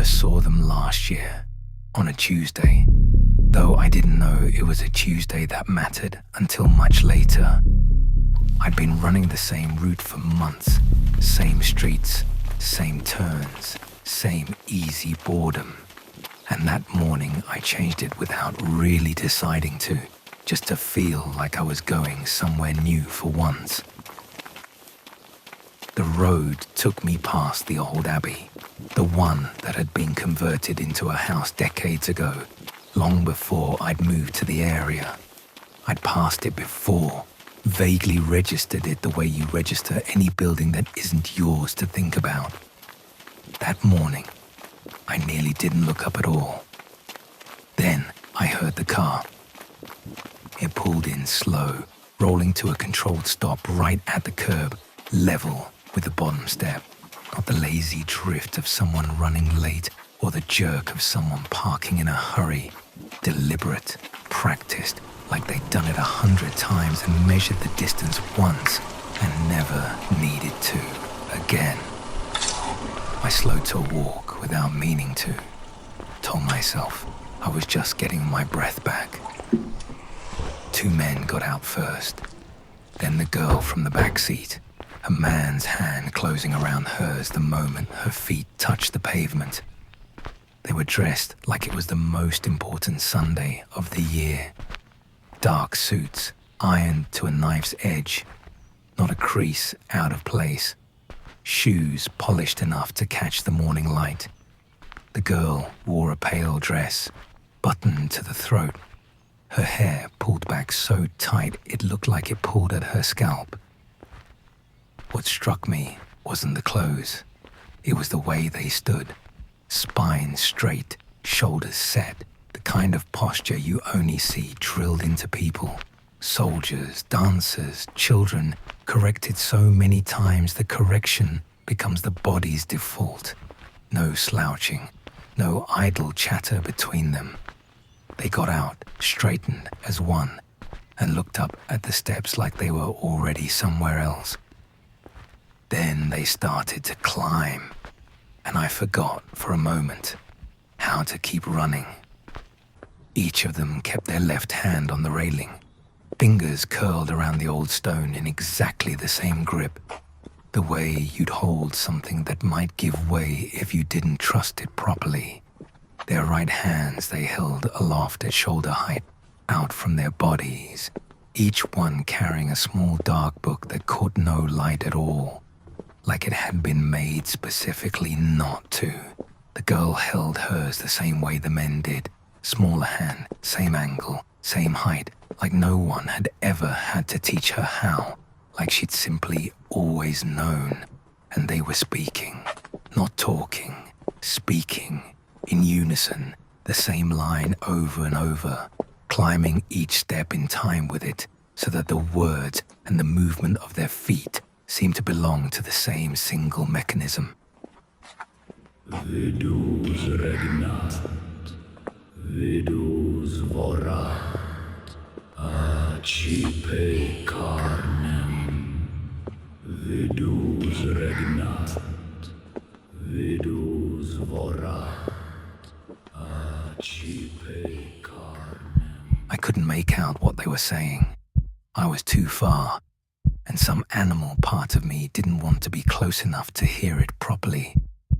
first saw them last year, on a Tuesday, though I didn't know it was a Tuesday that mattered until much later. I'd been running the same route for months, same streets, same turns, same easy boredom. And that morning I changed it without really deciding to, just to feel like I was going somewhere new for once. The road took me past the old abbey, the one that had been converted into a house decades ago, long before I'd moved to the area. I'd passed it before, vaguely registered it the way you register any building that isn't yours to think about. That morning, I nearly didn't look up at all. Then I heard the car. It pulled in slow, rolling to a controlled stop right at the curb, level with the bottom step, not the lazy drift of someone running late or the jerk of someone parking in a hurry. Deliberate, practiced, like they'd done it 100 times and measured the distance once and never needed to again. I slowed to a walk without meaning to. Told myself I was just getting my breath back. 2 men got out first, then the girl from the back seat, a man's hand closing around hers the moment her feet touched the pavement. They were dressed like it was the most important Sunday of the year. Dark suits, ironed to a knife's edge, not a crease out of place. Shoes polished enough to catch the morning light. The girl wore a pale dress, buttoned to the throat. Her hair pulled back so tight it looked like it pulled at her scalp. What struck me wasn't the clothes. It was the way they stood. Spine straight, shoulders set, the kind of posture you only see drilled into people. Soldiers, dancers, children, corrected so many times the correction becomes the body's default. No slouching, no idle chatter between them. They got out, straightened as one, and looked up at the steps like they were already somewhere else. Then they started to climb, and I forgot for a moment how to keep running. Each of them kept their left hand on the railing, fingers curled around the old stone in exactly the same grip, the way you'd hold something that might give way if you didn't trust it properly. Their right hands they held aloft at shoulder height, out from their bodies, each one carrying a small dark book that caught no light at all, like it had been made specifically not to. The girl held hers the same way the men did, smaller hand, same angle, same height, like no one had ever had to teach her how, like she'd simply always known. And they were speaking, not talking, speaking, in unison, the same line over and over, climbing each step in time with it, so that the words and the movement of their feet seemed to belong to the same single mechanism. Vidus regnat, vidus vorat, accipe carnem. Vidus regnat, vidus vorat, accipe carnem. I couldn't make out what they were saying. I was too far, and some animal part of me didn't want to be close enough to hear it properly.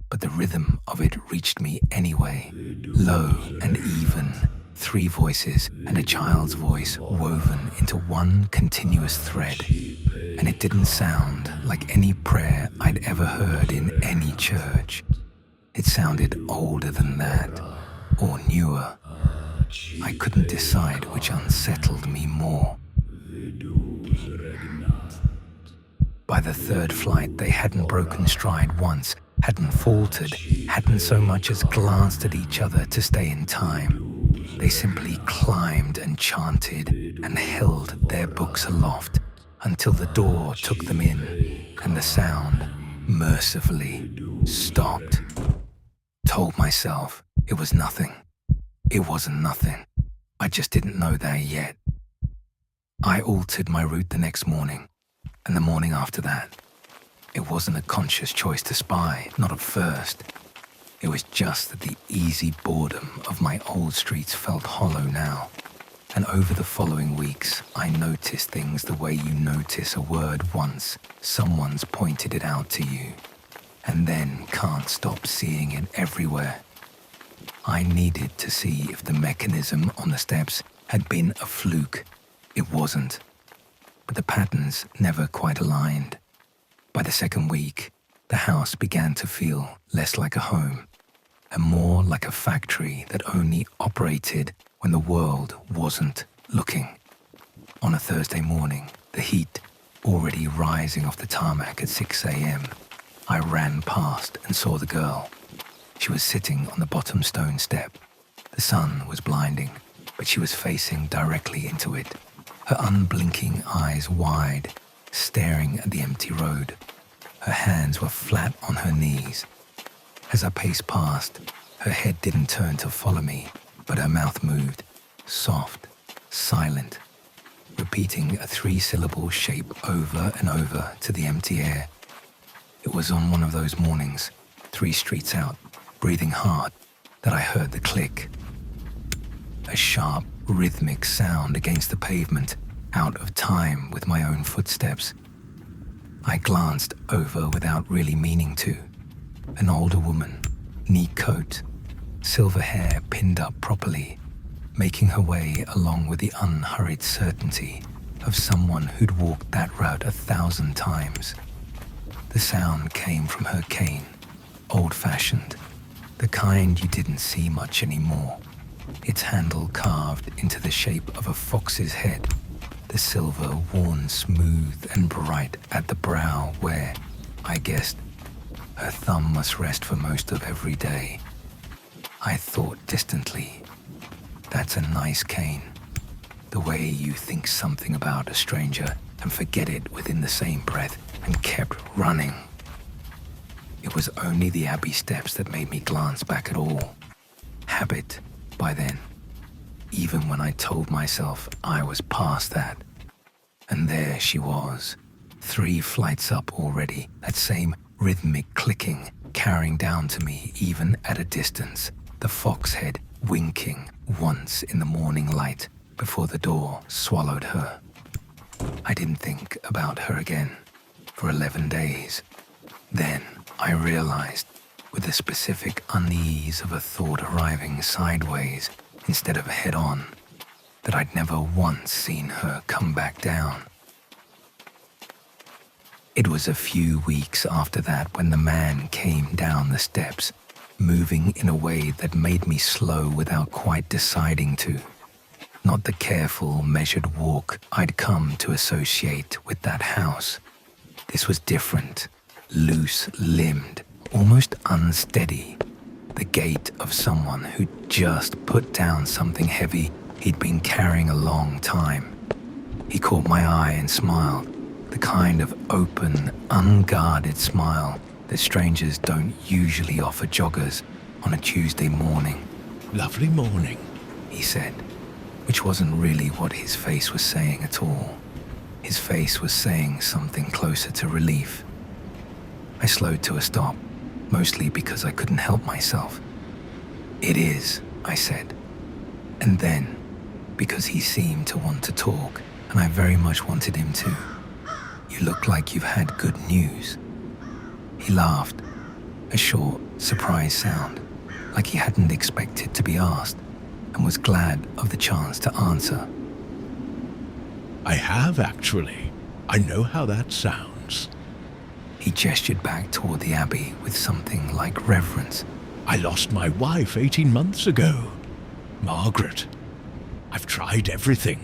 But the rhythm of it reached me anyway, low and even, 3 voices and a child's voice woven into one continuous thread. And it didn't sound like any prayer I'd ever heard in any church. It sounded older than that, or newer. I couldn't decide which unsettled me more. By the 3rd flight, they hadn't broken stride once, hadn't faltered, hadn't so much as glanced at each other to stay in time. They simply climbed and chanted and held their books aloft until the door took them in and the sound mercifully stopped. Told myself it was nothing. It wasn't nothing. I just didn't know that yet. I altered my route the next morning, and the morning after that. It wasn't a conscious choice to spy, not at first. It was just that the easy boredom of my old streets felt hollow now. And over the following weeks, I noticed things the way you notice a word once someone's pointed it out to you, and then can't stop seeing it everywhere. I needed to see if the mechanism on the steps had been a fluke. It wasn't. But the patterns never quite aligned. By the second week, the house began to feel less like a home and more like a factory that only operated when the world wasn't looking. On a Thursday morning, the heat already rising off the tarmac at 6 a.m., I ran past and saw the girl. She was sitting on the bottom stone step. The sun was blinding, but she was facing directly into it, her unblinking eyes wide, staring at the empty road. Her hands were flat on her knees. As I paced past, her head didn't turn to follow me, but her mouth moved, soft, silent, repeating a 3-syllable shape over and over to the empty air. It was on one of those mornings, 3 streets out, breathing hard, that I heard the click. A sharp, rhythmic sound against the pavement, out of time with my own footsteps. I glanced over without really meaning to. An older woman, neat coat, silver hair pinned up properly, making her way along with the unhurried certainty of someone who'd walked that route 1,000 times. The sound came from her cane, old-fashioned, the kind you didn't see much anymore, its handle carved into the shape of a fox's head, the silver worn smooth and bright at the brow where, I guessed, her thumb must rest for most of every day. I thought distantly, that's a nice cane. The way you think something about a stranger and forget it within the same breath, and kept running. It was only the Abbey steps that made me glance back at all. Habit by then, even when I told myself I was past that. And there she was, 3 flights up already, that same rhythmic clicking carrying down to me even at a distance, the fox head winking once in the morning light before the door swallowed her. I didn't think about her again for 11 days. Then I realized, with the specific unease of a thought arriving sideways instead of head-on, that I'd never once seen her come back down. It was a few weeks after that when the man came down the steps, moving in a way that made me slow without quite deciding to. Not the careful, measured walk I'd come to associate with that house. This was different, loose-limbed, almost unsteady. The gait of someone who'd just put down something heavy he'd been carrying a long time. He caught my eye and smiled, the kind of open, unguarded smile that strangers don't usually offer joggers on a Tuesday morning. "Lovely morning," he said, which wasn't really what his face was saying at all. His face was saying something closer to relief. I slowed to a stop, mostly because I couldn't help myself. "It is," I said. And then, because he seemed to want to talk, and I very much wanted him to, "You look like you've had good news." He laughed, a short, surprised sound, like he hadn't expected to be asked, and was glad of the chance to answer. "I have, actually. I know how that sounds." He gestured back toward the Abbey with something like reverence. "I lost my wife 18 months ago. Margaret. I've tried everything.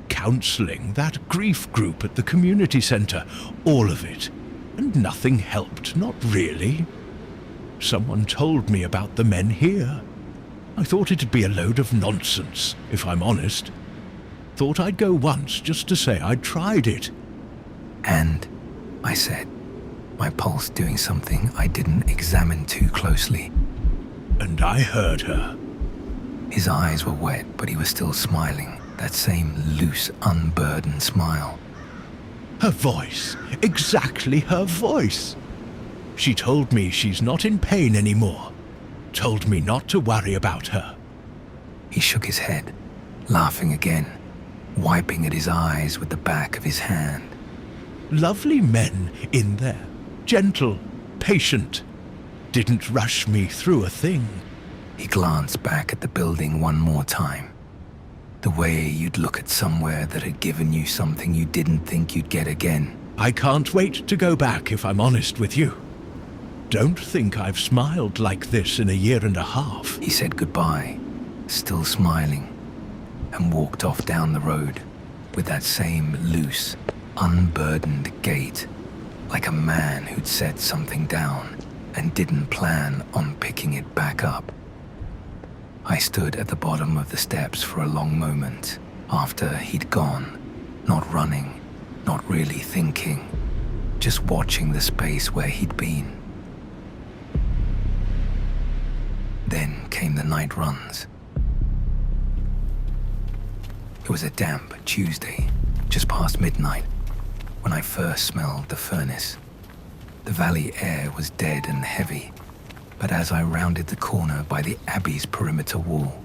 Counselling, that grief group at the community centre, all of it. And nothing helped, not really. Someone told me about the men here. I thought it'd be a load of nonsense, if I'm honest. Thought I'd go once just to say I'd tried it." "And," I said, my pulse doing something I didn't examine too closely. "And I heard her." His eyes were wet, but he was still smiling, that same loose, unburdened smile. "Her voice, exactly her voice. She told me she's not in pain anymore. told me not to worry about her. He shook his head, laughing again, wiping at his eyes with the back of his hand. Lovely men in there, gentle, patient, didn't rush me through a thing. He glanced back at the building one more time. The way you'd look at somewhere that had given you something you didn't think you'd get again. I can't wait to go back, if I'm honest with you. Don't think I've smiled like this in a year and a half. He said goodbye, still smiling, and walked off down the road with that same loose, unburdened gait, like a man who'd set something down and didn't plan on picking it back up. I stood at the bottom of the steps for a long moment after he'd gone, not running, not really thinking, just watching the space where he'd been. Then came the night runs. It was a damp Tuesday, just past midnight, when I first smelled the furnace. The valley air was dead and heavy, but as I rounded the corner by the Abbey's perimeter wall,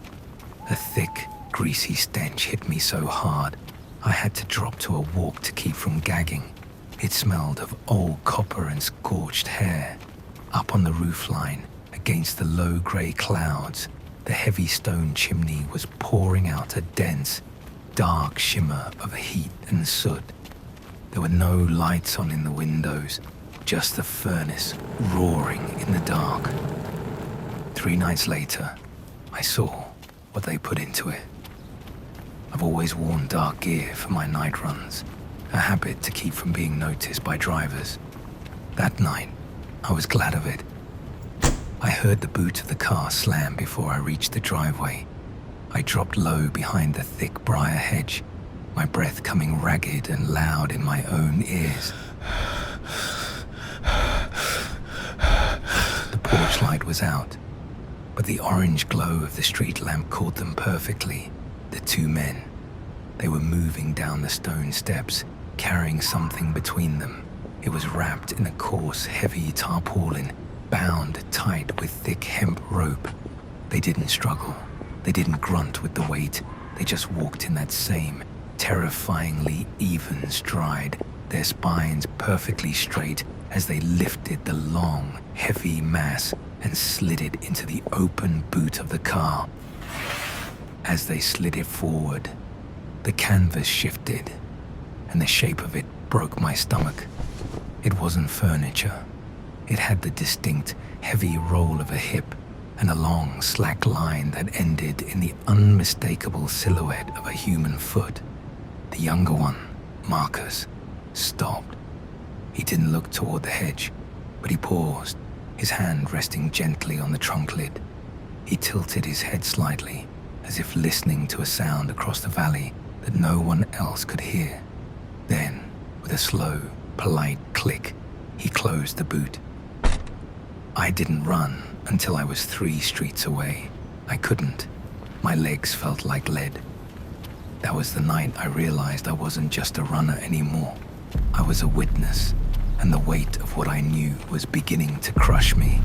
a thick, greasy stench hit me so hard I had to drop to a walk to keep from gagging. It smelled of old copper and scorched hair. Up on the roofline, against the low grey clouds, the heavy stone chimney was pouring out a dense, dark shimmer of heat and soot. There were no lights on in the windows, just the furnace roaring in the dark. 3 nights later, I saw what they put into it. I've always worn dark gear for my night runs, a habit to keep from being noticed by drivers. That night, I was glad of it. I heard the boot of the car slam before I reached the driveway. I dropped low behind the thick briar hedge, my breath coming ragged and loud in my own ears. The porch light was out, but the orange glow of the street lamp caught them perfectly. The 2 men. They were moving down the stone steps, carrying something between them. It was wrapped in a coarse, heavy tarpaulin, bound tight with thick hemp rope. They didn't struggle. They didn't grunt with the weight. They just walked in that same, terrifyingly even stride, their spines perfectly straight as they lifted the long, heavy mass and slid it into the open boot of the car. As they slid it forward, the canvas shifted, and the shape of it broke my stomach. It wasn't furniture. It had the distinct, heavy roll of a hip and a long, slack line that ended in the unmistakable silhouette of a human foot. The younger one, Marcus, stopped. He didn't look toward the hedge, but he paused, his hand resting gently on the trunk lid. He tilted his head slightly, as if listening to a sound across the valley that no one else could hear. Then, with a slow, polite click, he closed the boot. I didn't run until I was 3 streets away. I couldn't. My legs felt like lead. That was the night I realized I wasn't just a runner anymore. I was a witness, and the weight of what I knew was beginning to crush me.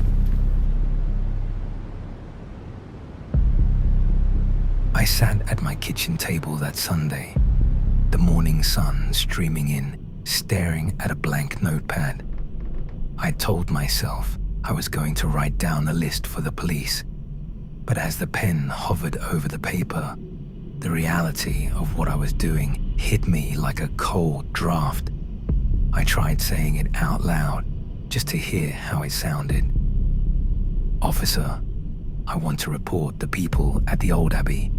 I sat at my kitchen table that Sunday, the morning sun streaming in, staring at a blank notepad. I told myself I was going to write down a list for the police, but as the pen hovered over the paper, the reality of what I was doing hit me like a cold draft. I tried saying it out loud, just to hear how it sounded. "Officer, I want to report the people at the old Abbey.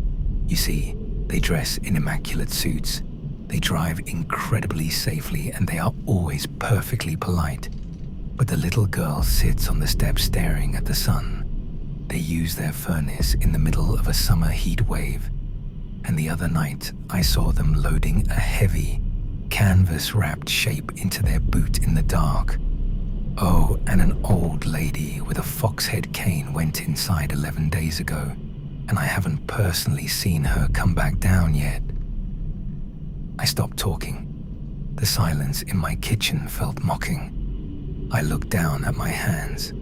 You see, they dress in immaculate suits. They drive incredibly safely, and they are always perfectly polite. But the little girl sits on the steps staring at the sun. They use their furnace in the middle of a summer heat wave. And the other night, I saw them loading a heavy, canvas-wrapped shape into their boot in the dark. Oh, and an old lady with a fox-head cane went inside 11 days ago, and I haven't personally seen her come back down yet." I stopped talking. The silence in my kitchen felt mocking. I looked down at my hands.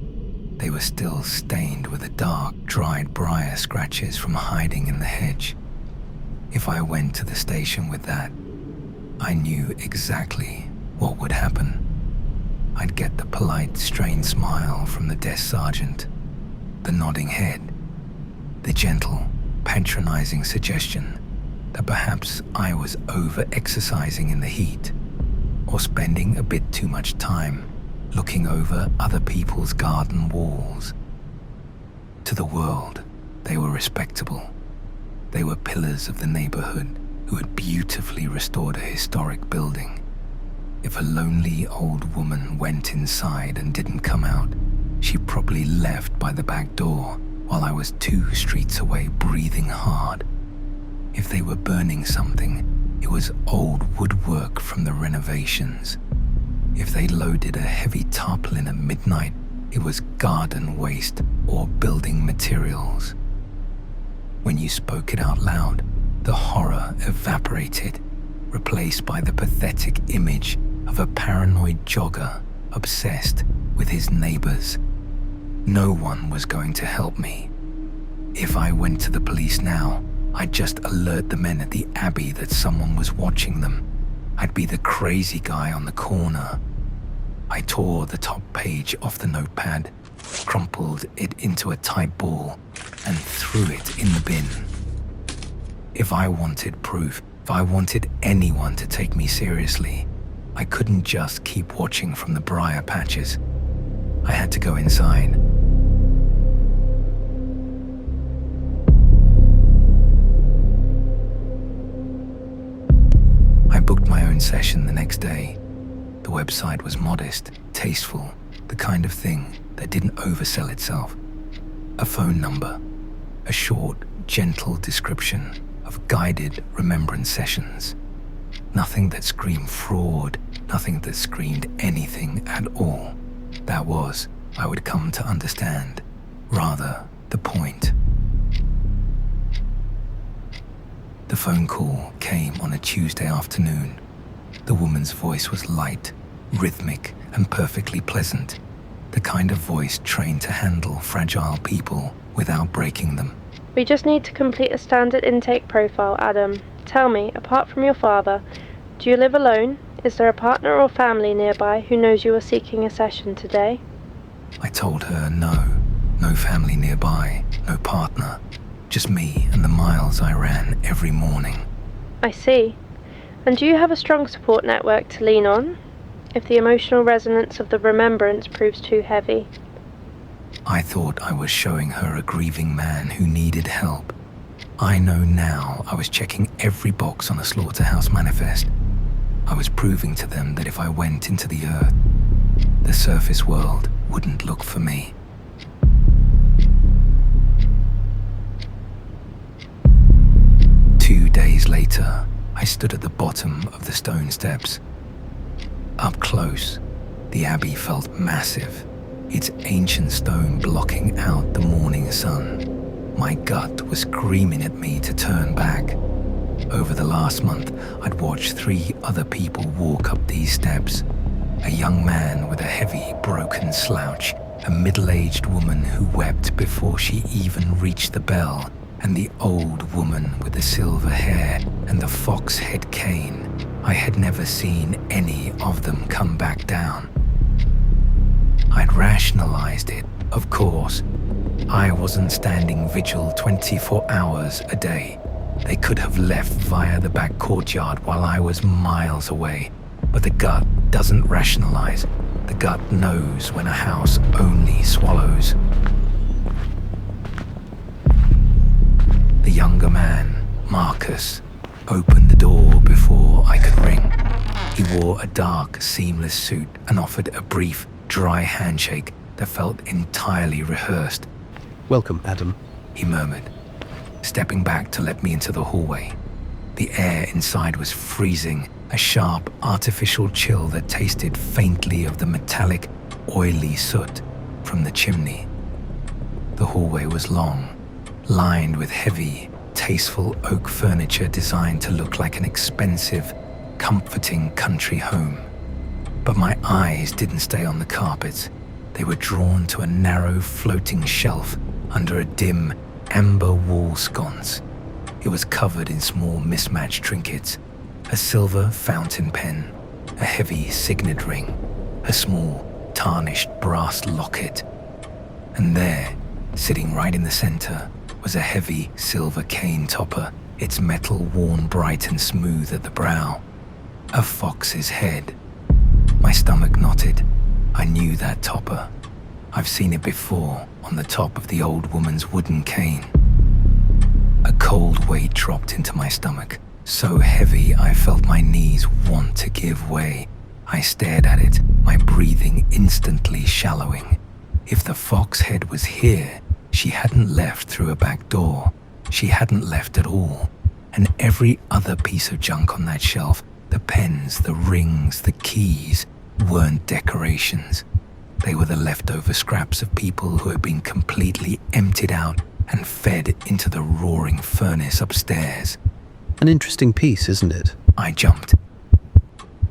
They were still stained with the dark, dried briar scratches from hiding in the hedge. If I went to the station with that, I knew exactly what would happen. I'd get the polite, strained smile from the desk sergeant, the nodding head, the gentle, patronizing suggestion that perhaps I was over-exercising in the heat or spending a bit too much time looking over other people's garden walls. To the world, they were respectable. They were pillars of the neighborhood who had beautifully restored a historic building. If a lonely old woman went inside and didn't come out, she probably left by the back door while I was 2 streets away breathing hard. If they were burning something, it was old woodwork from the renovations. If they loaded a heavy tarpaulin at midnight, it was garden waste or building materials. When you spoke it out loud, the horror evaporated, replaced by the pathetic image of a paranoid jogger obsessed with his neighbors. No one was going to help me. If I went to the police now, I'd just alert the men at the Abbey that someone was watching them. I'd be the crazy guy on the corner. I tore the top page off the notepad, crumpled it into a tight ball, and threw it in the bin. If I wanted proof, if I wanted anyone to take me seriously, I couldn't just keep watching from the briar patches. I had to go inside. I booked my own session the next day. The website was modest, tasteful, the kind of thing that didn't oversell itself. A phone number, a short, gentle description of guided remembrance sessions. Nothing that screamed fraud, nothing that screamed anything at all. That was, I would come to understand, rather the point. The phone call came on a Tuesday afternoon. The woman's voice was light, rhythmic, and perfectly pleasant. The kind of voice trained to handle fragile people without breaking them. We just need to complete a standard intake profile, Adam. Tell me, apart from your father, do you live alone? Is there a partner or family nearby who knows you are seeking a session today? I told her no family nearby, no partner, just me and the miles I ran every morning. I see. And do you have a strong support network to lean on, if the emotional resonance of the remembrance proves too heavy? I thought I was showing her a grieving man who needed help. I know now I was checking every box on a slaughterhouse manifest. I was proving to them that if I went into the earth, the surface world wouldn't look for me. Two days later, I stood at the bottom of the stone steps. Up close, the Abbey felt massive, its ancient stone blocking out the morning sun. My gut was screaming at me to turn back. Over the last month, I'd watched 3 other people walk up these steps. A young man with a heavy, broken slouch, a middle-aged woman who wept before she even reached the bell, and the old woman with the silver hair and the fox head cane. I had never seen any of them come back down. I'd rationalized it, of course. I wasn't standing vigil 24 hours a day. They could have left via the back courtyard while I was miles away. But the gut doesn't rationalize. The gut knows when a house only swallows. The younger man, Marcus, opened the door before I could ring. He wore a dark, seamless suit and offered a brief, dry handshake that felt entirely rehearsed. "Welcome, Adam," he murmured, stepping back to let me into the hallway. The air inside was freezing, a sharp, artificial chill that tasted faintly of the metallic, oily soot from the chimney. The hallway was long, lined with heavy, tasteful oak furniture designed to look like an expensive, comforting country home. But my eyes didn't stay on the carpets. They were drawn to a narrow floating shelf under a dim, amber wall sconce. It was covered in small mismatched trinkets, a silver fountain pen, a heavy signet ring, a small, tarnished brass locket. And there, sitting right in the center, was a heavy silver cane topper, its metal worn bright and smooth at the brow. A fox's head. My stomach knotted. I knew that topper. I've seen it before on the top of the old woman's wooden cane. A cold weight dropped into my stomach, so heavy I felt my knees want to give way. I stared at it, my breathing instantly shallowing. If the fox head was here, she hadn't left through a back door. She hadn't left at all. And every other piece of junk on that shelf, the pens, the rings, the keys, weren't decorations. They were the leftover scraps of people who had been completely emptied out and fed into the roaring furnace upstairs. An interesting piece, isn't it? I jumped.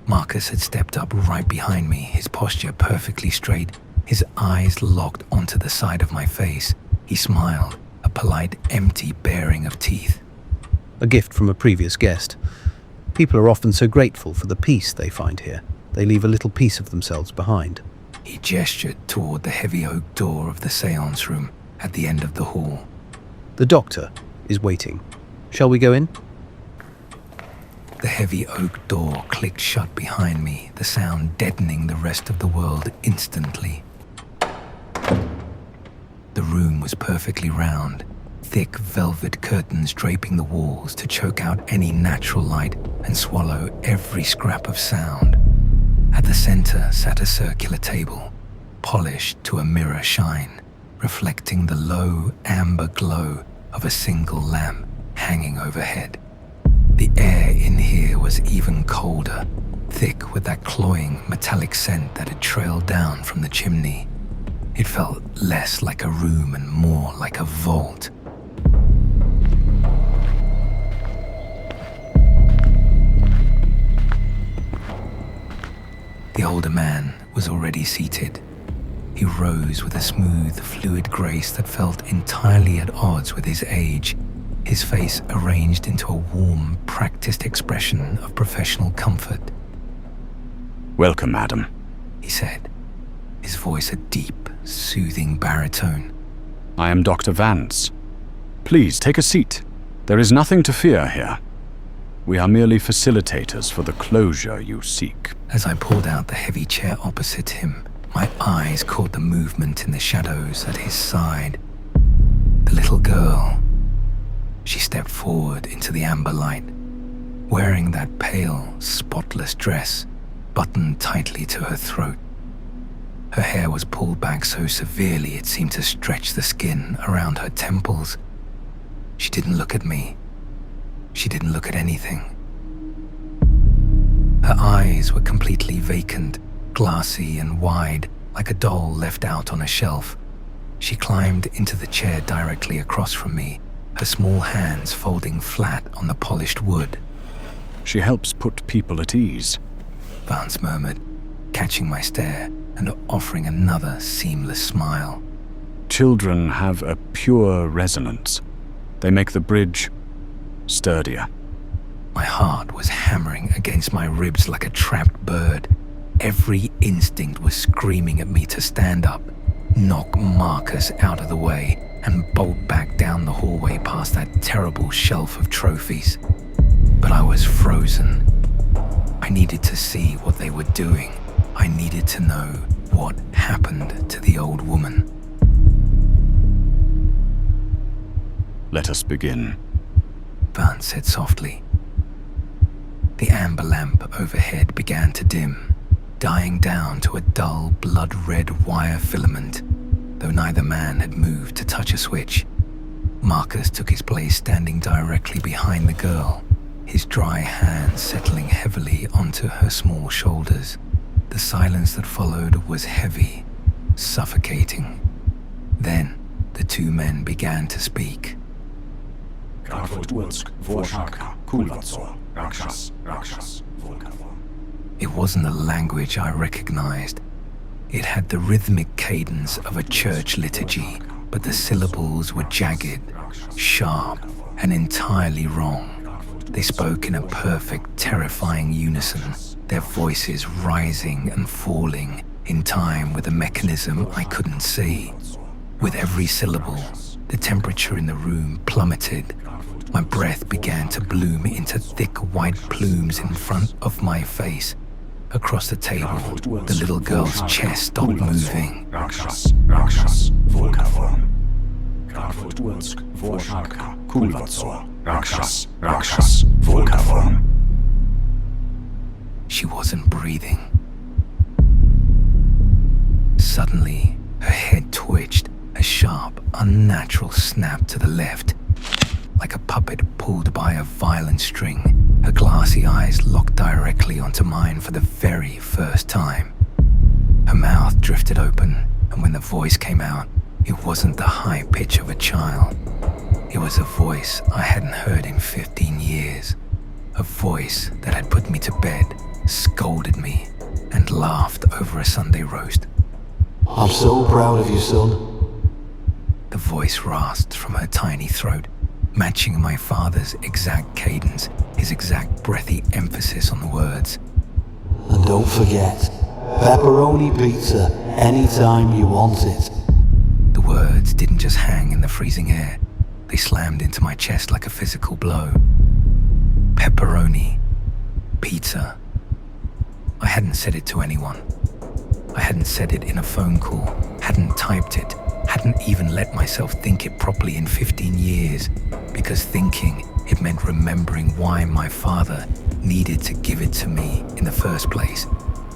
Marcus had stepped up right behind me, his posture perfectly straight, his eyes locked onto the side of my face. He smiled, a polite, empty baring of teeth. A gift from a previous guest. People are often so grateful for the peace they find here. They leave a little piece of themselves behind. He gestured toward the heavy oak door of the seance room at the end of the hall. The doctor is waiting. Shall we go in? The heavy oak door clicked shut behind me, the sound deadening the rest of the world instantly. The room was perfectly round, thick velvet curtains draping the walls to choke out any natural light and swallow every scrap of sound. At the center sat a circular table, polished to a mirror shine, reflecting the low amber glow of a single lamp hanging overhead. The air in here was even colder, thick with that cloying metallic scent that had trailed down from the chimney. It felt less like a room and more like a vault. The older man was already seated. He rose with a smooth, fluid grace that felt entirely at odds with his age, his face arranged into a warm, practiced expression of professional comfort. "Welcome, madam," he said, his voice a deep, soothing baritone. "I am Dr. Vance. Please take a seat. There is nothing to fear here. We are merely facilitators for the closure you seek." As I pulled out the heavy chair opposite him, my eyes caught the movement in the shadows at his side. The little girl. She stepped forward into the amber light, wearing that pale, spotless dress, buttoned tightly to her throat. Her hair was pulled back so severely it seemed to stretch the skin around her temples. She didn't look at me. She didn't look at anything. Her eyes were completely vacant, glassy and wide, like a doll left out on a shelf. She climbed into the chair directly across from me, her small hands folding flat on the polished wood. "She helps put people at ease," Vance murmured, catching my stare and offering another seamless smile. "Children have a pure resonance. They make the bridge sturdier." My heart was hammering against my ribs like a trapped bird. Every instinct was screaming at me to stand up, knock Marcus out of the way, and bolt back down the hallway past that terrible shelf of trophies. But I was frozen. I needed to see what they were doing. I needed to know what happened to the old woman. "Let us begin." Vance said softly. The amber lamp overhead began to dim, dying down to a dull, blood-red wire filament, though neither man had moved to touch a switch. Marcus took his place standing directly behind the girl, his dry hands settling heavily onto her small shoulders. The silence that followed was heavy, suffocating. Then the two men began to speak. It wasn't a language I recognized. It had the rhythmic cadence of a church liturgy, but the syllables were jagged, sharp, and entirely wrong. They spoke in a perfect, terrifying unison, their voices rising and falling in time with a mechanism I couldn't see. With every syllable, the temperature in the room plummeted. My breath began to bloom into thick white plumes in front of my face. Across the table, the little girl's chest stopped moving. She wasn't breathing. Suddenly, her head twitched, a sharp, unnatural snap to the left. Like a puppet pulled by a violent string, her glassy eyes locked directly onto mine for the very first time. Her mouth drifted open, and when the voice came out, it wasn't the high pitch of a child. It was a voice I hadn't heard in 15 years. A voice that had put me to bed, scolded me, and laughed over a Sunday roast. I'm so proud of you, son. The voice rasped from her tiny throat, matching my father's exact cadence, his exact breathy emphasis on the words. And don't forget, pepperoni pizza anytime you want it. The words didn't just hang in the freezing air. They slammed into my chest like a physical blow. Pepperoni. Pizza. I hadn't said it to anyone. I hadn't said it in a phone call, hadn't typed it, hadn't even let myself think it properly in 15 years, because thinking it meant remembering why my father needed to give it to me in the first place.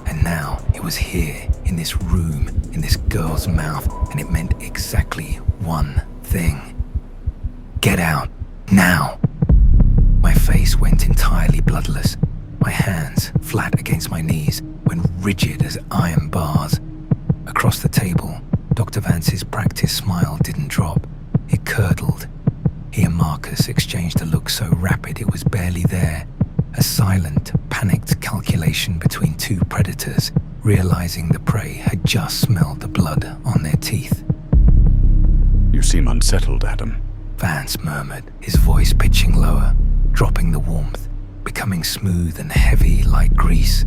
And now it was here, in this room, in this girl's mouth, and it meant exactly one thing. Get out, now! My face went entirely bloodless. My hands, flat against my knees, went rigid as iron bars. Across the table, Dr. Vance's practiced smile didn't drop. It curdled. He and Marcus exchanged a look so rapid it was barely there. A silent, panicked calculation between two predators, realizing the prey had just smelled the blood on their teeth. You seem unsettled, Adam. Vance murmured, his voice pitching lower, dropping the warmth, becoming smooth and heavy like grease.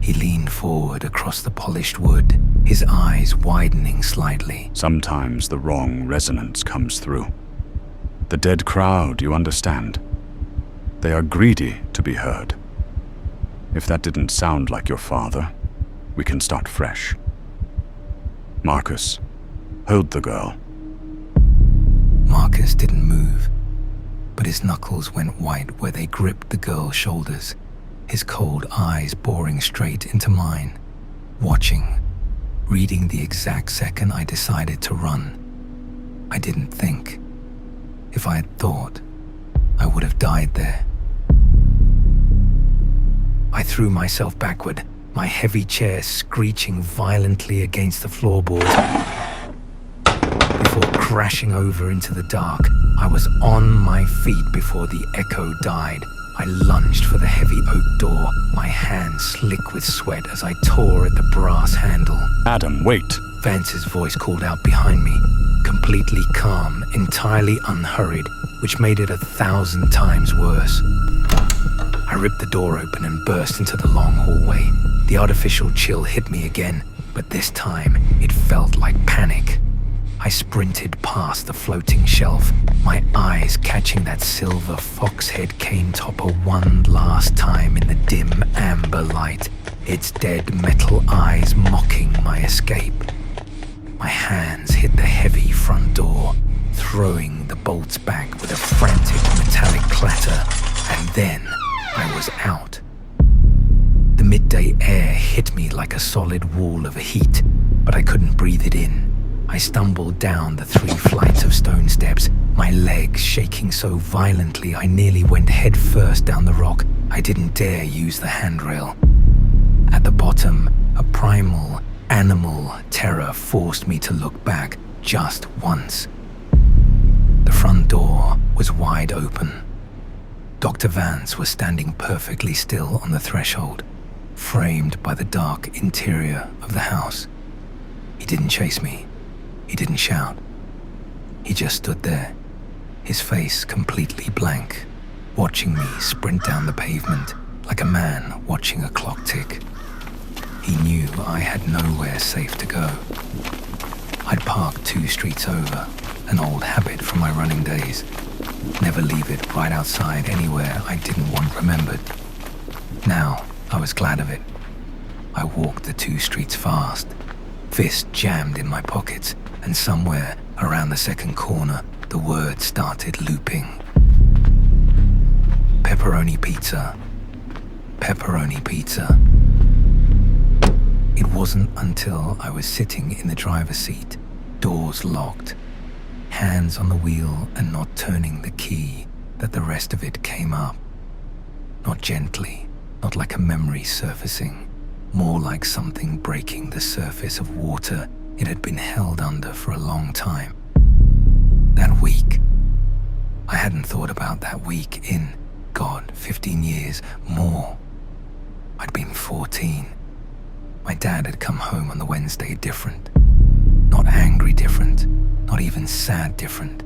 He leaned forward across the polished wood, his eyes widening slightly. Sometimes the wrong resonance comes through. The dead crowd, you understand. They are greedy to be heard. If that didn't sound like your father, we can start fresh. Marcus, hold the girl. Marcus didn't move, but his knuckles went white where they gripped the girl's shoulders, his cold eyes boring straight into mine, watching, reading the exact second I decided to run. I didn't think. If I had thought, I would have died there. I threw myself backward, my heavy chair screeching violently against the floorboard. Before crashing over into the dark, I was on my feet before the echo died. I lunged for the heavy oak door, my hands slick with sweat as I tore at the brass handle. Adam, wait. Vance's voice called out behind me, completely calm, entirely unhurried, which made it 1,000 times worse. I ripped the door open and burst into the long hallway. The artificial chill hit me again, but this time it felt like panic. I sprinted past the floating shelf, my eyes catching that silver foxhead cane topper one last time in the dim amber light, its dead metal eyes mocking my escape. My hands hit the heavy front door, throwing the bolts back with a frantic metallic clatter, and then I was out. The midday air hit me like a solid wall of heat, but I couldn't breathe it in. I stumbled down the 3 flights of stone steps, my legs shaking so violently I nearly went head first down the rock. I didn't dare use the handrail. At the bottom, a primal, animal terror forced me to look back just once. The front door was wide open. Dr. Vance was standing perfectly still on the threshold, framed by the dark interior of the house. He didn't chase me. He didn't shout. He just stood there, his face completely blank, watching me sprint down the pavement like a man watching a clock tick. He knew I had nowhere safe to go. I'd parked 2 streets over, an old habit from my running days. Never leave it right outside anywhere I didn't want remembered. Now, I was glad of it. I walked the 2 streets fast, fist jammed in my pockets, and somewhere around the second corner, the words started looping. Pepperoni pizza. Pepperoni pizza. It wasn't until I was sitting in the driver's seat, doors locked, hands on the wheel and not turning the key, that the rest of it came up. Not gently, not like a memory surfacing, more like something breaking the surface of water it had been held under for a long time. That week. I hadn't thought about that week in, God, 15 years, more. I'd been 14. My dad had come home on the Wednesday different. Not angry different, not even sad different.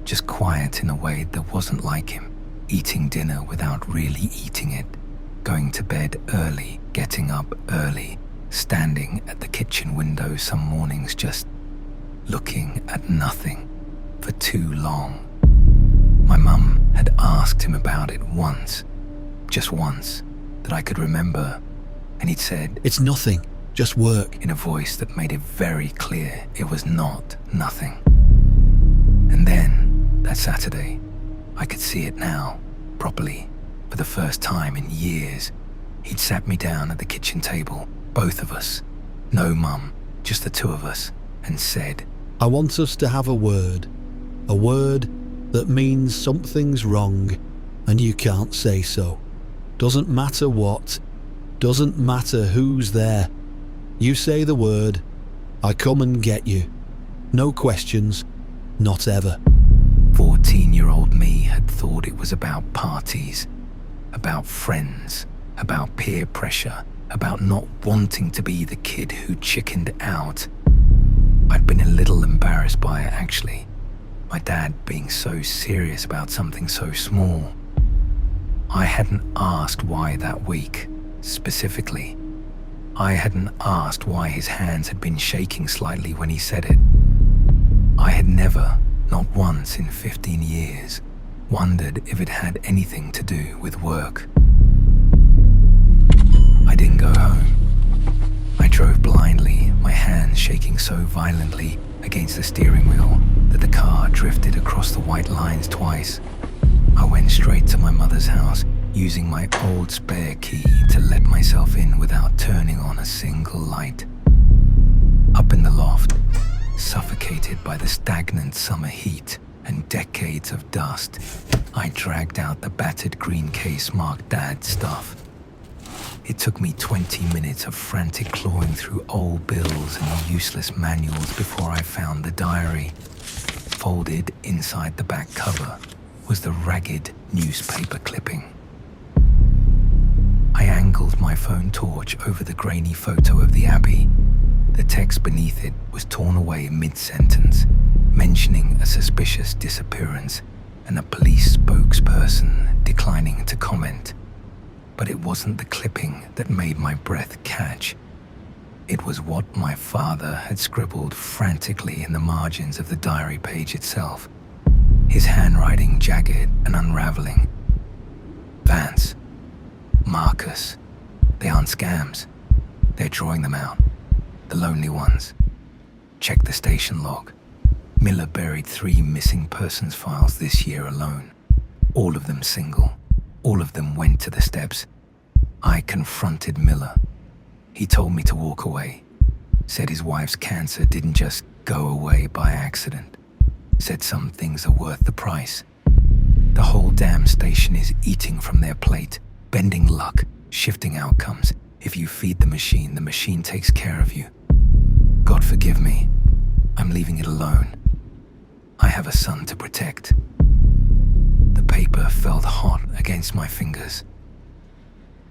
Just quiet in a way that wasn't like him. Eating dinner without really eating it. Going to bed early, getting up early. Standing at the kitchen window some mornings just looking at nothing for too long. My mum had asked him about it once, just once, that I could remember, and he'd said, "It's nothing, just work," in a voice that made it very clear it was not nothing. And then, that Saturday, I could see it now, properly, for the first time in years. He'd sat me down at the kitchen table, both of us, no mum, just the 2 of us, and said, "I want us to have a word that means something's wrong and you can't say so. Doesn't matter what, doesn't matter who's there. You say the word, I come and get you. No questions, not ever." 14-year-old me had thought it was about parties, about friends, about peer pressure, about not wanting to be the kid who chickened out. I'd been a little embarrassed by it, actually. My dad being so serious about something so small. I hadn't asked why that week, specifically. I hadn't asked why his hands had been shaking slightly when he said it. I had never, not once in 15 years, wondered if it had anything to do with work. I didn't go home. I drove blindly, my hands shaking so violently against the steering wheel that the car drifted across the white lines twice. I went straight to my mother's house, using my old spare key to let myself in without turning on a single light. Up in the loft, suffocated by the stagnant summer heat and decades of dust, I dragged out the battered green case marked Dad stuff. It took me 20 minutes of frantic clawing through old bills and the useless manuals before I found the diary. Folded inside the back cover was the ragged newspaper clipping. I angled my phone torch over the grainy photo of the Abbey. The text beneath it was torn away mid-sentence, mentioning a suspicious disappearance and a police spokesperson declining to comment. But it wasn't the clipping that made my breath catch. It was what my father had scribbled frantically in the margins of the diary page itself, his handwriting jagged and unraveling. Vance, Marcus, they aren't scams. They're drawing them out. The lonely ones. Check the station log. Miller buried 3 missing persons files this year alone. All of them single. All of them went to the steps. I confronted Miller. He told me to walk away. Said his wife's cancer didn't just go away by accident. Said some things are worth the price. The whole damn station is eating from their plate, bending luck, shifting outcomes. If you feed the machine takes care of you. God forgive me. I'm leaving it alone. I have a son to protect. The paper felt hot against my fingers.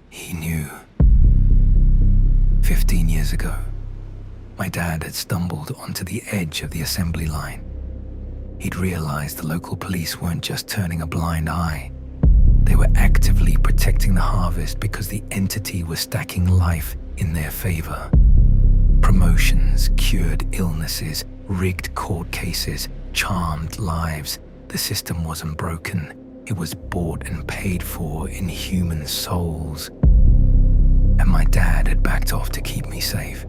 He knew. 15 years ago. My dad had stumbled onto the edge of the assembly line. He'd realized the local police weren't just turning a blind eye. They were actively protecting the harvest because the entity was stacking life in their favor. Promotions, cured illnesses, rigged court cases, charmed lives. The system wasn't broken. It was bought and paid for in human souls. And my dad had backed off to keep me safe.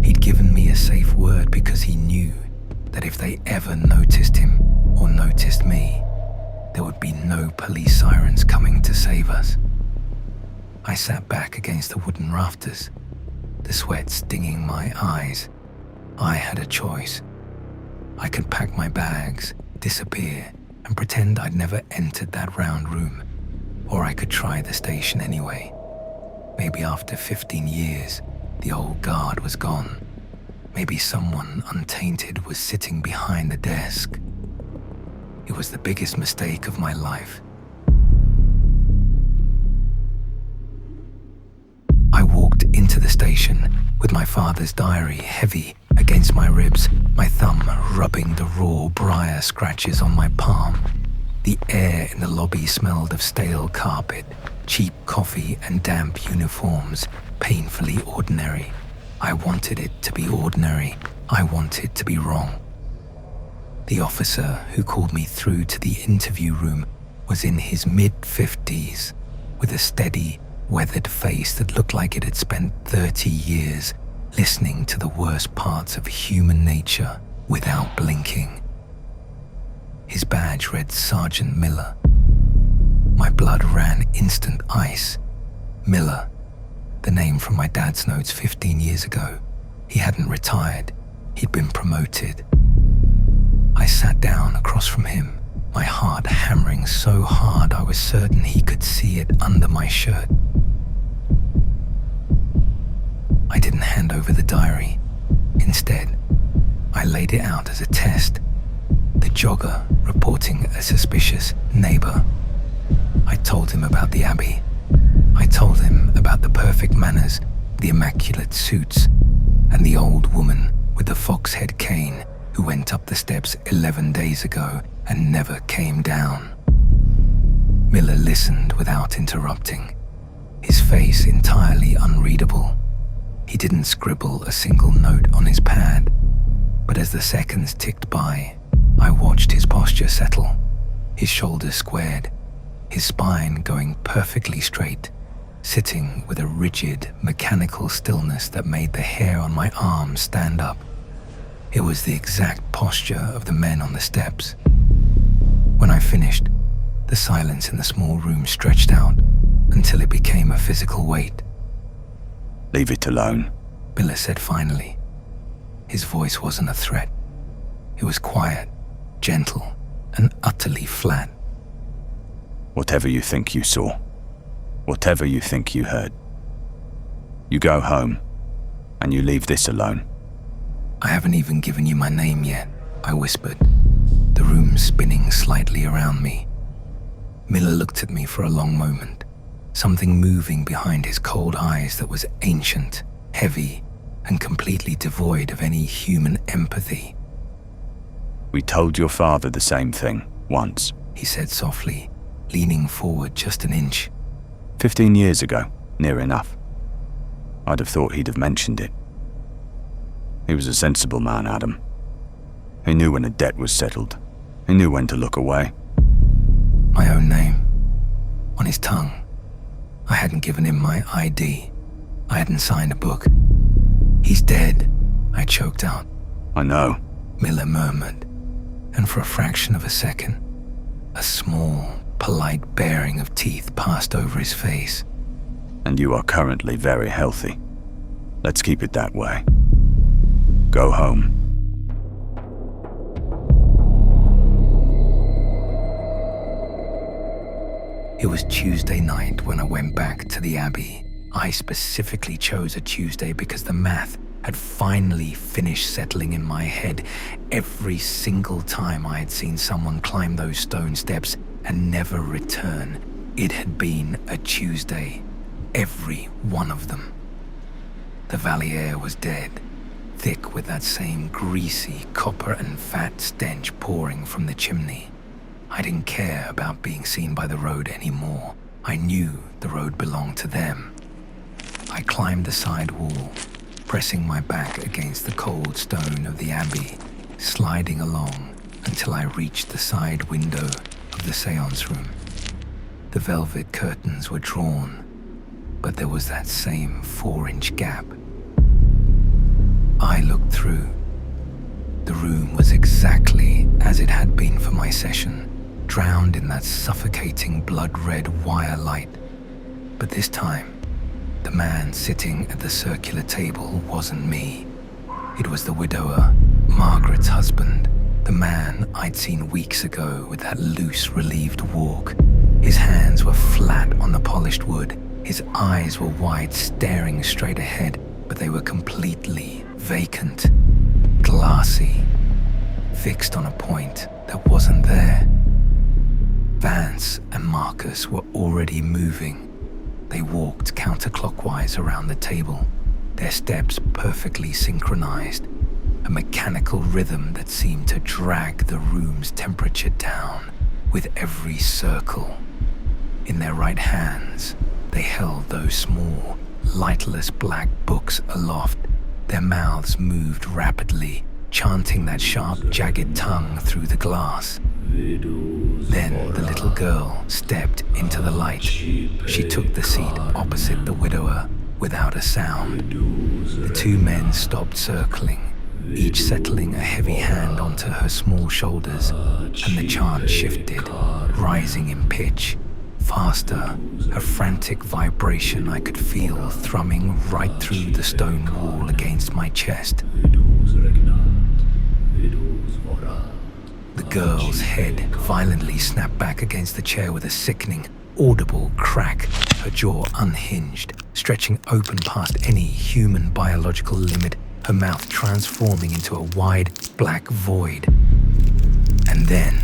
He'd given me a safe word because he knew that if they ever noticed him or noticed me, there would be no police sirens coming to save us. I sat back against the wooden rafters, the sweat stinging my eyes. I had a choice. I could pack my bags, disappear, and pretend I'd never entered that round room, or I could try the station anyway. Maybe after 15 years, the old guard was gone. Maybe someone untainted was sitting behind the desk. It was the biggest mistake of my life. I walked into the station with my father's diary heavy against my ribs, my thumb rubbing the raw briar scratches on my palm. The air in the lobby smelled of stale carpet, cheap coffee and damp uniforms, painfully ordinary. I wanted it to be ordinary. I wanted to be wrong. The officer who called me through to the interview room was in his mid-50s, with a steady, weathered face that looked like it had spent 30 years listening to the worst parts of human nature without blinking. His badge read Sergeant Miller. My blood ran instant ice. Miller, the name from my dad's notes 15 years ago. He hadn't retired. He'd been promoted. I sat down across from him, my heart hammering so hard I was certain he could see it under my shirt. I didn't hand over the diary. Instead, I laid it out as a test. The jogger reporting a suspicious neighbor. I told him about the Abbey. I told him about the perfect manners, the immaculate suits, and the old woman with the fox head cane who went up the steps 11 days ago and never came down. Miller listened without interrupting, his face entirely unreadable. He didn't scribble a single note on his pad, but as the seconds ticked by, I watched his posture settle, his shoulders squared, his spine going perfectly straight, sitting with a rigid, mechanical stillness that made the hair on my arms stand up. It was the exact posture of the men on the steps. When I finished, the silence in the small room stretched out until it became a physical weight. Leave it alone, Miller said finally. His voice wasn't a threat. It was quiet, gentle, and utterly flat. Whatever you think you saw, whatever you think you heard, you go home and you leave this alone. I haven't even given you my name yet, I whispered, the room spinning slightly around me. Miller looked at me for a long moment, something moving behind his cold eyes that was ancient, heavy, and completely devoid of any human empathy. We told your father the same thing once, he said softly, leaning forward just an inch. 15 years ago, near enough. I'd have thought he'd have mentioned it. He was a sensible man, Adam. He knew when a debt was settled. He knew when to look away. My own name, on his tongue. I hadn't given him my ID. I hadn't signed a book. He's dead, I choked out. I know, Miller murmured, and for a fraction of a second, a small, polite baring of teeth passed over his face. And you are currently very healthy. Let's keep it that way. Go home. It was Tuesday night when I went back to the Abbey. I specifically chose a Tuesday because the math had finally finished settling in my head. Every single time I had seen someone climb those stone steps and never return, it had been a Tuesday. Every one of them. The valley air was dead, thick with that same greasy copper and fat stench pouring from the chimney. I didn't care about being seen by the road anymore. I knew the road belonged to them. I climbed the side wall, pressing my back against the cold stone of the abbey, sliding along until I reached the side window of the seance room. The velvet curtains were drawn, but there was that same 4-inch gap. I looked through. The room was exactly as it had been for my session, drowned in that suffocating blood-red wire light. But this time, the man sitting at the circular table wasn't me. It was the widower, Margaret's husband, the man I'd seen weeks ago with that loose, relieved walk. His hands were flat on the polished wood. His eyes were wide, staring straight ahead, but they were completely vacant, glassy, fixed on a point that wasn't there. Vance and Marcus were already moving. They walked counterclockwise around the table, their steps perfectly synchronized, a mechanical rhythm that seemed to drag the room's temperature down with every circle. In their right hands, they held those small, lightless black books aloft. Their mouths moved rapidly, chanting that sharp, jagged tongue through the glass. Then the little girl stepped into the light. She took the seat opposite the widower without a sound. The two men stopped circling, each settling a heavy hand onto her small shoulders, and the chant shifted, rising in pitch. Faster, a frantic vibration I could feel thrumming right through the stone wall against my chest. The girl's head violently snapped back against the chair with a sickening, audible crack, her jaw unhinged, stretching open past any human biological limit, her mouth transforming into a wide, black void. And then,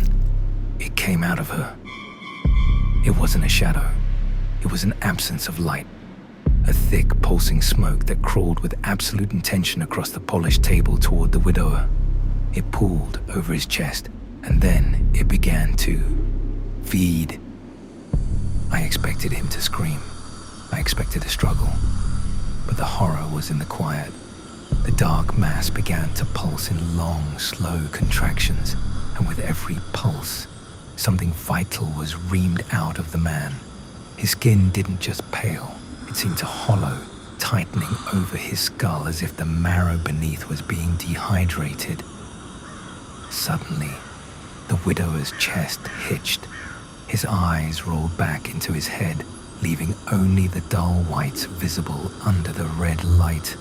it came out of her. It wasn't a shadow. It was an absence of light. A thick, pulsing smoke that crawled with absolute intention across the polished table toward the widower. It pooled over his chest, and then it began to feed. I expected him to scream. I expected a struggle. But the horror was in the quiet. The dark mass began to pulse in long, slow contractions, and with every pulse, something vital was reamed out of the man. His skin didn't just pale, it seemed to hollow, tightening over his skull as if the marrow beneath was being dehydrated. Suddenly, the widower's chest hitched. His eyes rolled back into his head, leaving only the dull whites visible under the red light.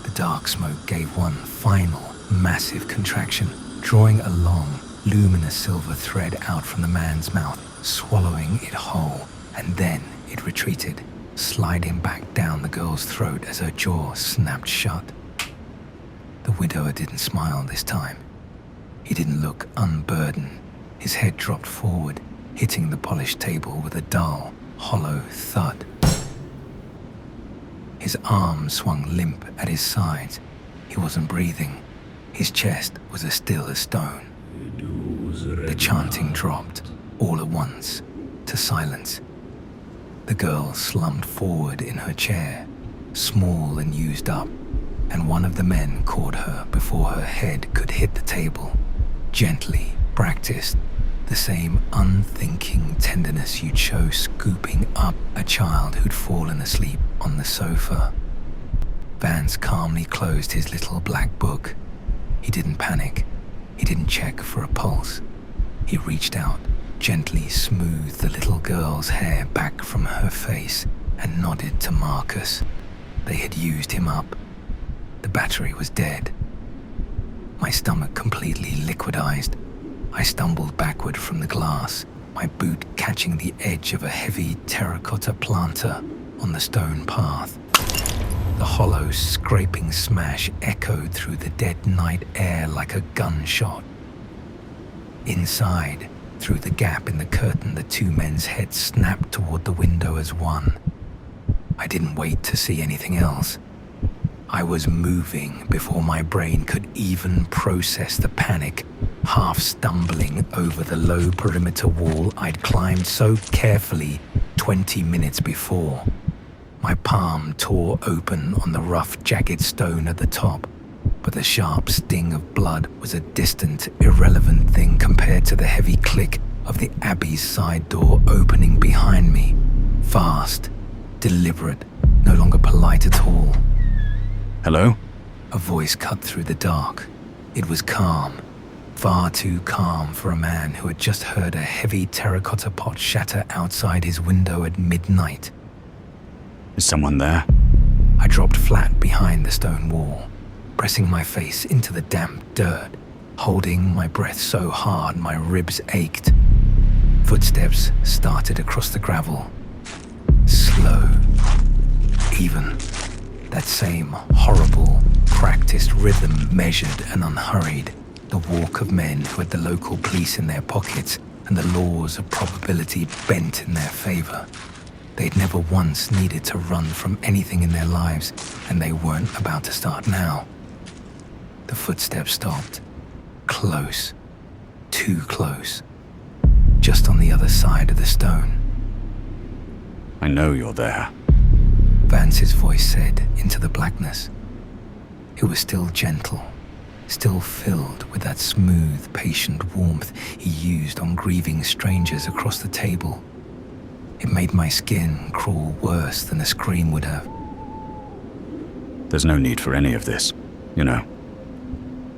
The dark smoke gave one final, massive contraction, drawing a long, luminous silver thread out from the man's mouth, swallowing it whole, and then it retreated, sliding back down the girl's throat as her jaw snapped shut. The widower didn't smile this time. He didn't look unburdened. His head dropped forward, hitting the polished table with a dull, hollow thud. His arms swung limp at his sides. He wasn't breathing. His chest was as still as stone. The chanting dropped, all at once, to silence. The girl slumped forward in her chair, small and used up, and one of the men caught her before her head could hit the table. Gently practiced, the same unthinking tenderness you'd show scooping up a child who'd fallen asleep on the sofa. Vance calmly closed his little black book. He didn't panic. He didn't check for a pulse. He reached out, gently smoothed the little girl's hair back from her face, and nodded to Marcus. They had used him up. The battery was dead. My stomach completely liquidized. I stumbled backward from the glass, my boot catching the edge of a heavy terracotta planter on the stone path. The hollow, scraping smash echoed through the dead night air like a gunshot. Inside, through the gap in the curtain, the two men's heads snapped toward the window as one. I didn't wait to see anything else. I was moving before my brain could even process the panic, half stumbling over the low perimeter wall I'd climbed so carefully 20 minutes before. My palm tore open on the rough, jagged stone at the top, but the sharp sting of blood was a distant, irrelevant thing compared to the heavy click of the Abbey's side door opening behind me. Fast, deliberate, no longer polite at all. Hello? A voice cut through the dark. It was calm, far too calm for a man who had just heard a heavy terracotta pot shatter outside his window at midnight. Is someone there? I dropped flat behind the stone wall, pressing my face into the damp dirt, holding my breath so hard my ribs ached. Footsteps started across the gravel. Slow, even. That same horrible, practiced rhythm, measured and unhurried. The walk of men who had the local police in their pockets and the laws of probability bent in their favor. They'd never once needed to run from anything in their lives, and they weren't about to start now. The footsteps stopped. Close. Too close. Just on the other side of the stone. I know you're there. Vance's voice said into the blackness. It was still gentle, still filled with that smooth, patient warmth he used on grieving strangers across the table. It made my skin crawl worse than a scream would have. There's no need for any of this, you know.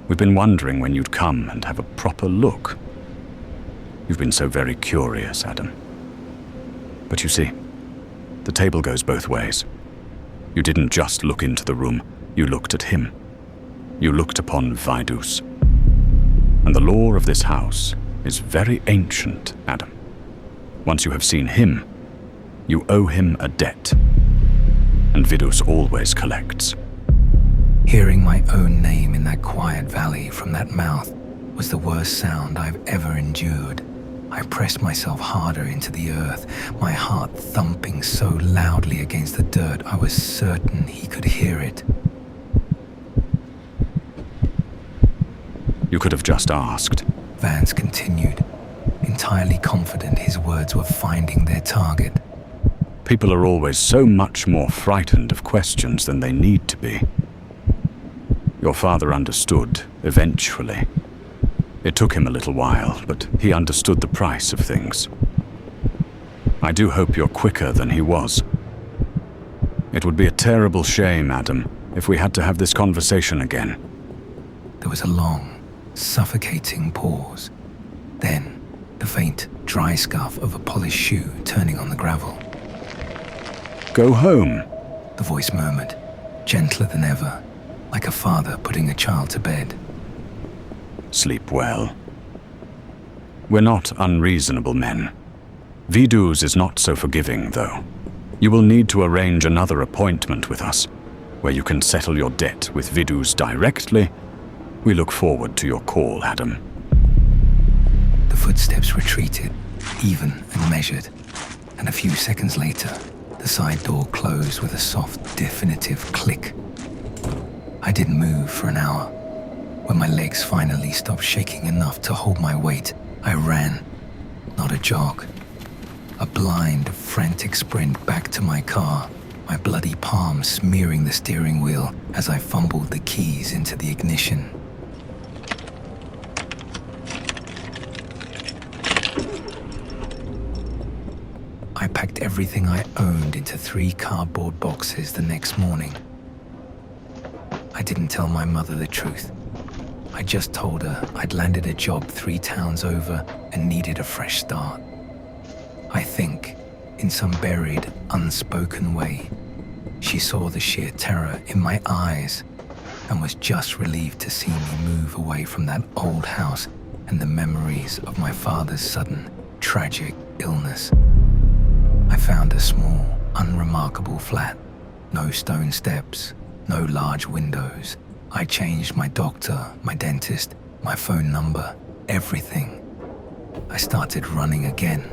We've been wondering when you'd come and have a proper look. You've been so very curious, Adam. But you see, the table goes both ways. You didn't just look into the room, you looked at him. You looked upon Vidus. And the lore of this house is very ancient, Adam. Once you have seen him, you owe him a debt. And Vidus always collects. Hearing my own name in that quiet valley from that mouth was the worst sound I've ever endured. I pressed myself harder into the earth, my heart thumping so loudly against the dirt I was certain he could hear it. You could have just asked. Vance continued, entirely confident his words were finding their target. People are always so much more frightened of questions than they need to be. Your father understood, eventually. It took him a little while, but he understood the price of things. I do hope you're quicker than he was. It would be a terrible shame, Adam, if we had to have this conversation again. There was a long, suffocating pause. Then, the faint, dry scuff of a polished shoe turning on the gravel. Go home, The voice murmured, gentler than ever, like a father putting a child to bed. Sleep well. We're not unreasonable men. Vidus is not so forgiving, though. You will need to arrange another appointment with us, where you can settle your debt with Vidus directly. We look forward to your call, Adam. The footsteps retreated, even and measured, and a few seconds later, the side door closed with a soft, definitive click. I didn't move for an hour. When my legs finally stopped shaking enough to hold my weight, I ran. Not a jog. A blind, frantic sprint back to my car, my bloody palm smearing the steering wheel as I fumbled the keys into the ignition. I packed everything I owned into 3 cardboard boxes the next morning. I didn't tell my mother the truth. I just told her I'd landed a job 3 towns over and needed a fresh start. I think, in some buried, unspoken way, she saw the sheer terror in my eyes and was just relieved to see me move away from that old house and the memories of my father's sudden, tragic illness. I found a small, unremarkable flat. No stone steps, no large windows. I changed my doctor, my dentist, my phone number, everything. I started running again,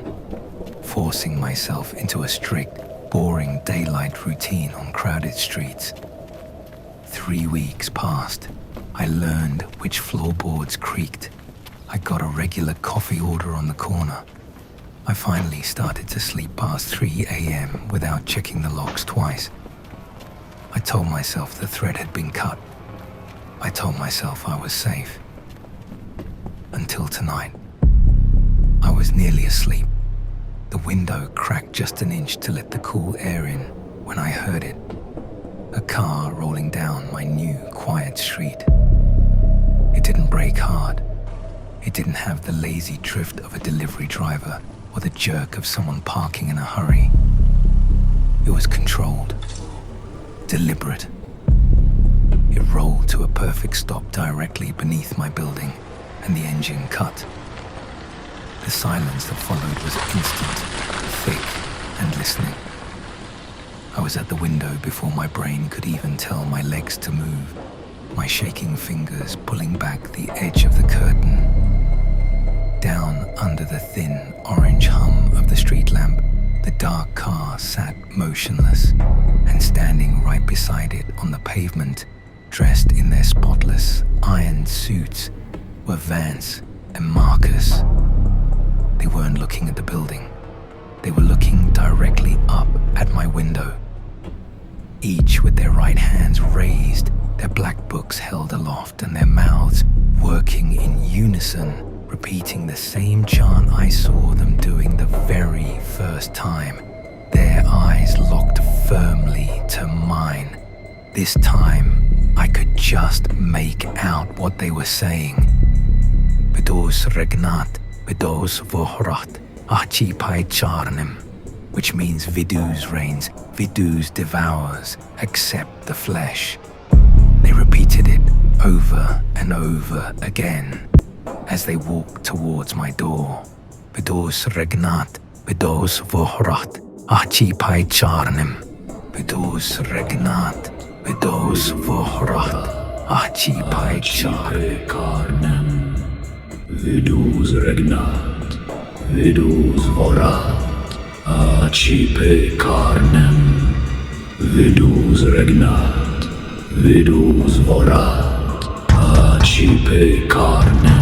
forcing myself into a strict, boring daylight routine on crowded streets. 3 weeks passed. I learned which floorboards creaked. I got a regular coffee order on the corner. I finally started to sleep past 3 a.m. without checking the locks twice. I told myself the thread had been cut. I told myself I was safe. Until tonight. I was nearly asleep. The window cracked just an inch to let the cool air in when I heard it. A car rolling down my new, quiet street. It didn't brake hard. It didn't have the lazy drift of a delivery driver or the jerk of someone parking in a hurry. It was controlled, deliberate. It rolled to a perfect stop directly beneath my building, and the engine cut. The silence that followed was instant, thick, and listening. I was at the window before my brain could even tell my legs to move, my shaking fingers pulling back the edge of the curtain. Down under the thin orange hum of the street lamp, the dark car sat motionless, and standing right beside it on the pavement, dressed in their spotless, ironed suits, were Vance and Marcus. They weren't looking at the building. They were looking directly up at my window. Each with their right hands raised, their black books held aloft, and their mouths working in unison, repeating the same chant I saw them doing the very first time. Their eyes locked firmly to mine. This time, I could just make out what they were saying. Vidos regnat, vidos vohrat, achi pai charnim, which means Vidus reigns, Vidus devours, except the flesh. They repeated it over and over again as they walked towards my door. Vidos regnat, vidos vohrat, achi pai charnim. Vidos regnat, vidos vohrat, achi pai charnim. Vidus regnat, vidus vorat, acipe carnem. Vidus regnat, vidus vorat, acipe carnem.